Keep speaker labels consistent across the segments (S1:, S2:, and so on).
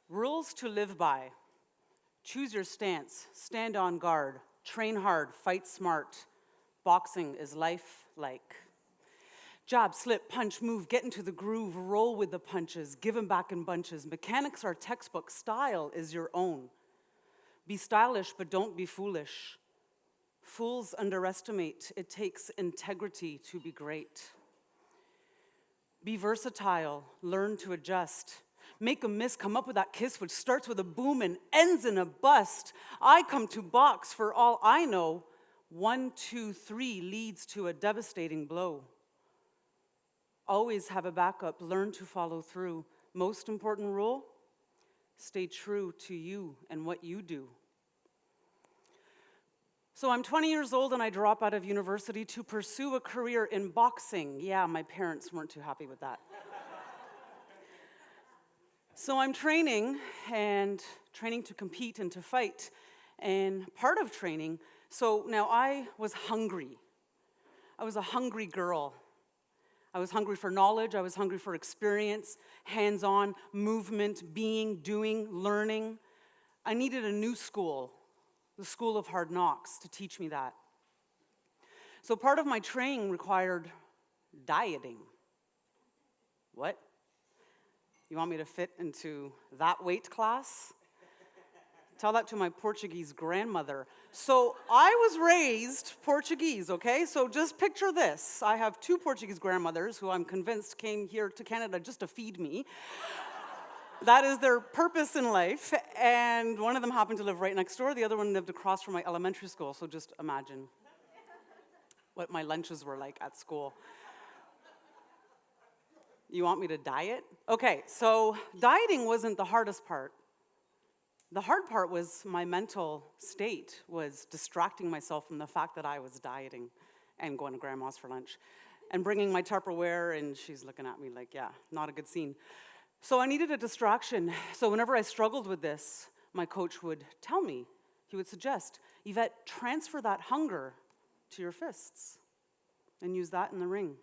S1: Rules to live by. Choose your stance, stand on guard, train hard, fight smart. Boxing is life-like. Jab, slip, punch, move, get into the groove, roll with the punches, give them back in bunches. Mechanics are textbook, style is your own. Be stylish, but don't be foolish. Fools underestimate, it takes integrity to be great. Be versatile, learn to adjust. Make a miss, come up with that kiss which starts with a boom and ends in a bust. I come to box, for all I know, 1, 2, 3 leads to a devastating blow. Always have a backup, learn to follow through. Most important rule, stay true to you and what you do. So I'm 20 years old and I drop out of university to pursue a career in boxing. Yeah, my parents weren't too happy with that. So I'm training to compete and to fight. And part of training, so now I was hungry. I was a hungry girl. I was hungry for knowledge, I was hungry for experience, hands-on, movement, being, doing, learning. I needed a new school, the school of hard knocks, to teach me that. So part of my training required dieting. What? You want me to fit into that weight class? Tell that to my Portuguese grandmother. So I was raised Portuguese, okay? So just picture this. I have 2 Portuguese grandmothers who I'm convinced came here to Canada just to feed me. That is their purpose in life. And one of them happened to live right next door. The other one lived across from my elementary school. So just imagine what my lunches were like at school. You want me to diet? Okay, so dieting wasn't the hardest part. The hard part was my mental state was distracting myself from the fact that I was dieting and going to grandma's for lunch and bringing my Tupperware, and she's looking at me like, yeah, not a good scene. So I needed a distraction. So whenever I struggled with this, my coach would tell me, he would suggest, Yvette, transfer that hunger to your fists and use that in the ring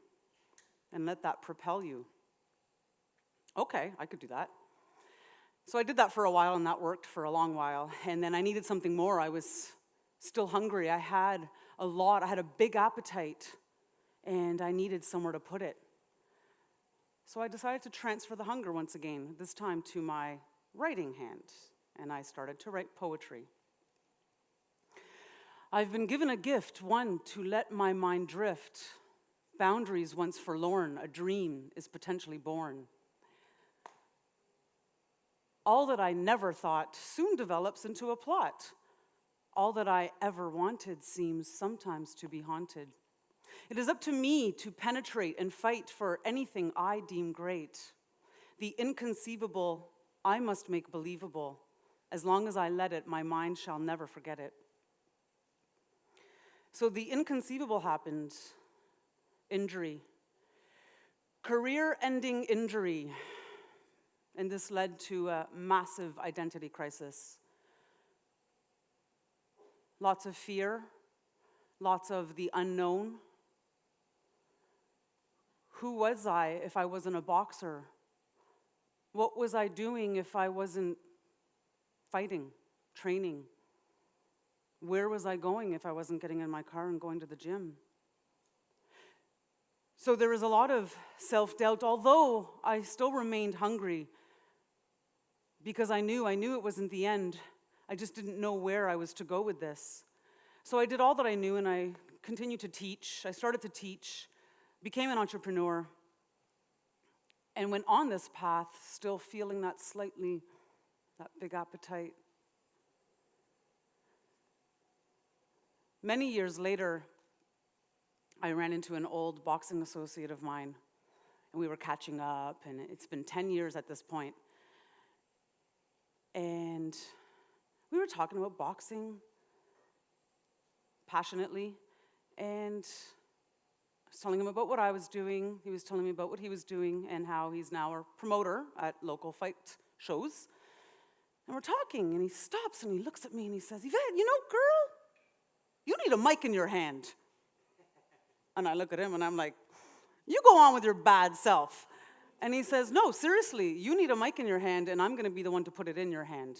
S1: and let that propel you. Okay, I could do that. So I did that for a while, and that worked for a long while. And then I needed something more. I was still hungry. I had a big appetite, and I needed somewhere to put it. So I decided to transfer the hunger once again, this time to my writing hand, and I started to write poetry. I've been given a gift, one, to let my mind drift. Boundaries once forlorn, a dream is potentially born. All that I never thought soon develops into a plot. All that I ever wanted seems sometimes to be haunted. It is up to me to penetrate and fight for anything I deem great. The inconceivable I must make believable. As long as I let it, my mind shall never forget it. So the inconceivable happened. Injury. Career-ending injury. And this led to a massive identity crisis. Lots of fear, lots of the unknown. Who was I if I wasn't a boxer? What was I doing if I wasn't fighting, training? Where was I going if I wasn't getting in my car and going to the gym? So there was a lot of self-doubt, although I still remained hungry because I knew it wasn't the end. I just didn't know where I was to go with this. So I did all that I knew, and I continued to teach. I started to teach, became an entrepreneur, and went on this path, still feeling that big appetite. Many years later, I ran into an old boxing associate of mine, and we were catching up, and it's been 10 years at this point. And we were talking about boxing passionately, and I was telling him about what I was doing. He was telling me about what he was doing and how he's now a promoter at local fight shows. And we're talking, and he stops, and he looks at me, and he says, Yvette, girl, you need a mic in your hand. And I look at him, and I'm like, you go on with your bad self. And he says, no, seriously, you need a mic in your hand, and I'm going to be the one to put it in your hand.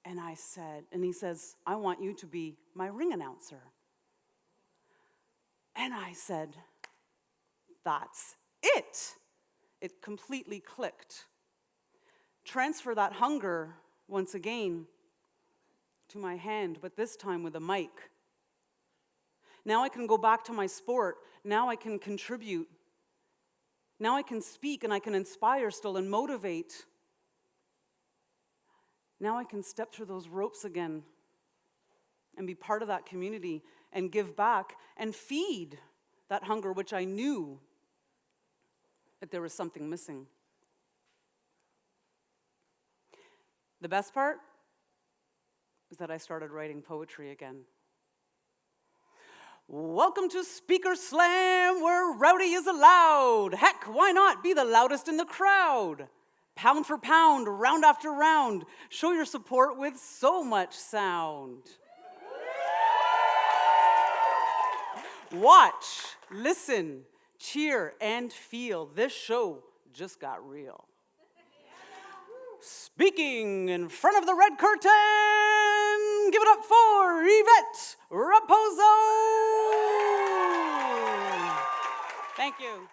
S1: And he says, I want you to be my ring announcer. And I said, that's it. It completely clicked. Transfer that hunger once again to my hand, but this time with a mic. Now I can go back to my sport. Now I can contribute. Now I can speak and I can inspire still and motivate. Now I can step through those ropes again and be part of that community and give back and feed that hunger, which I knew that there was something missing. The best part is that I started writing poetry again. Welcome to Speaker Slam, where rowdy is allowed. Heck, why not be the loudest in the crowd? Pound for pound, round after round, show your support with so much sound. Watch, listen, cheer, and feel. This show just got real. Speaking in front of the red curtain, give it up for Yvette R.
S2: Thank you.